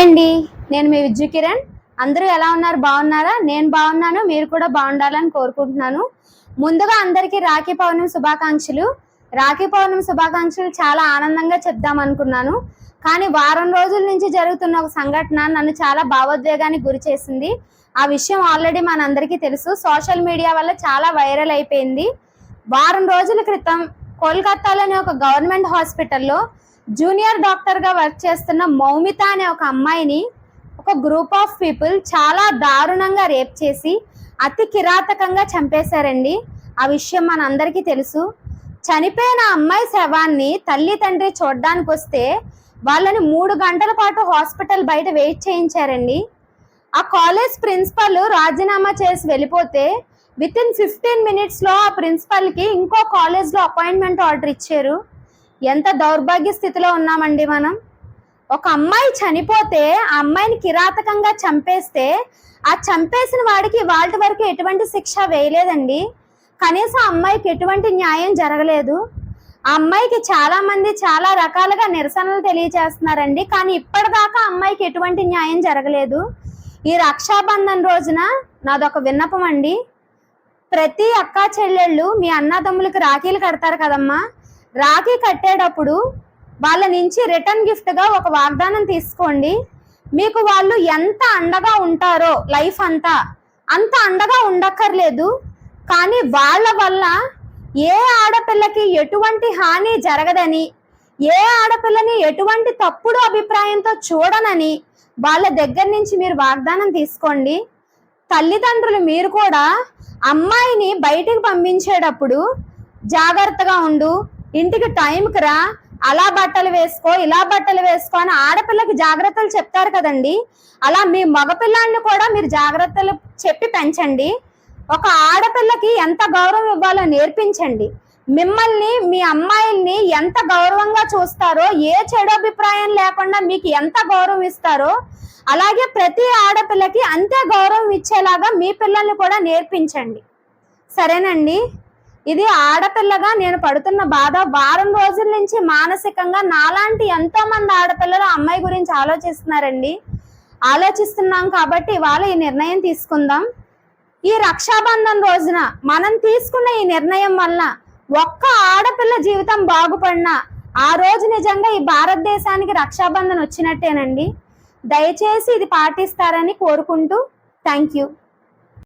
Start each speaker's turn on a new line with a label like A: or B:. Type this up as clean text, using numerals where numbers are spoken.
A: అండి, నేను మీ విద్యు కిరణ్. అందరూ ఎలా ఉన్నారు? బాగున్నారా? నేను బాగున్నాను, మీరు కూడా బాగుండాలని కోరుకుంటున్నాను. ముందుగా అందరికీ రాఖీ పౌర్ణమి శుభాకాంక్షలు. రాఖీ పౌర్ణమి శుభాకాంక్షలు చాలా ఆనందంగా చెప్దాం అనుకున్నాను, కానీ వారం రోజుల నుంచి జరుగుతున్న ఒక సంఘటన నన్ను చాలా భావోద్వేగానికి గురి చేసింది. ఆ విషయం ఆల్రెడీ మనందరికీ తెలుసు, సోషల్ మీడియా వల్ల చాలా వైరల్ అయిపోయింది. వారం రోజుల క్రితం కోల్కతాలోని ఒక గవర్నమెంట్ హాస్పిటల్లో జూనియర్ డాక్టర్గా వర్క్ చేస్తున్న మౌమిత అనే ఒక అమ్మాయిని ఒక గ్రూప్ ఆఫ్ పీపుల్ చాలా దారుణంగా రేప్ చేసి అతి కిరాతకంగా చంపేశారండి. ఆ విషయం మనందరికీ తెలుసు. చనిపోయిన అమ్మాయి శవాన్ని తల్లి తండ్రి చూడడానికి వస్తే వాళ్ళని 3 గంటల పాటు హాస్పిటల్ బయట వెయిట్ చేయించారండి. ఆ కాలేజ్ ప్రిన్సిపల్ రాజీనామా చేసి వెళ్ళిపోతే వితిన్ 15 మినిట్స్లో ఆ ప్రిన్సిపల్కి ఇంకో కాలేజ్లో అపాయింట్మెంట్ ఆర్డర్ ఇచ్చారు. ఎంత దౌర్భాగ్య స్థితిలో ఉన్నామండి మనం. ఒక అమ్మాయి చనిపోతే ఆ అమ్మాయిని కిరాతకంగా చంపేస్తే ఆ చంపేసిన వాడికి వాళ్ళ వరకు ఎటువంటి శిక్ష వేయలేదండి. కనీసం ఆ అమ్మాయికి ఎటువంటి న్యాయం జరగలేదు. ఆ అమ్మాయికి చాలా మంది చాలా రకాలుగా నిరసనలు తెలియజేస్తున్నారండి, కానీ ఇప్పటిదాకా అమ్మాయికి ఎటువంటి న్యాయం జరగలేదు. ఈ రక్షాబంధన్ రోజున నాదొక విన్నపం అండి. ప్రతి అక్క చెల్లెళ్ళు మీ అన్నదమ్ములకి రాఖీలు కడతారు కదమ్మా, రాఖీ కట్టేటప్పుడు వాళ్ళ నుంచి రిటర్న్ గిఫ్ట్గా ఒక వాగ్దానం తీసుకోండి. మీకు వాళ్ళు ఎంత అండగా ఉంటారో లైఫ్ అంతా అంత అండగా ఉండక్కర్లేదు, కానీ వాళ్ళ వల్ల ఏ ఆడపిల్లకి ఎటువంటి హాని జరగదని, ఏ ఆడపిల్లని ఎటువంటి తప్పుడు అభిప్రాయంతో చూడనని వాళ్ళ దగ్గర నుంచి మీరు వాగ్దానం తీసుకోండి. తల్లిదండ్రులు మీరు కూడా అమ్మాయిని బయటికి పంపించేటప్పుడు జాగ్రత్తగా ఉండు, ఇంటికి టైంకి రా, అలా బట్టలు వేసుకో, ఇలా బట్టలు వేసుకో అని ఆడపిల్లకి జాగ్రత్తలు చెప్తారు కదండి. అలా మీ మగపిల్లాన్ని కూడా మీరు జాగ్రత్తలు చెప్పి పెంచండి. ఒక ఆడపిల్లకి ఎంత గౌరవం ఇవ్వాలో నేర్పించండి. మిమ్మల్ని మీ అమ్మాయిల్ని ఎంత గౌరవంగా చూస్తారో, ఏ చెడు అభిప్రాయం లేకుండా మీకు ఎంత గౌరవం ఇస్తారో అలాగే ప్రతి ఆడపిల్లకి అంతే గౌరవం ఇచ్చేలాగా మీ పిల్లల్ని కూడా నేర్పించండి. సరేనండి. ఇది ఆడపిల్లగా నేను పడుతున్న బాధ. వారం రోజుల నుంచి మానసికంగా నాలాంటి ఎంతో మంది ఆడపిల్లలు అమ్మాయి గురించి ఆలోచిస్తున్నాం కాబట్టి ఇవాళ ఈ నిర్ణయం తీసుకుందాం. ఈ రక్షాబంధన్ రోజున మనం తీసుకున్న ఈ నిర్ణయం వల్ల ఒక్క ఆడపిల్ల జీవితం బాగుపడినా ఆ రోజు నిజంగా ఈ భారతదేశానికి రక్షాబంధన్ వచ్చినట్టేనండి. దయచేసి ఇది పాటిస్తారని కోరుకుంటూ థ్యాంక్ యూ.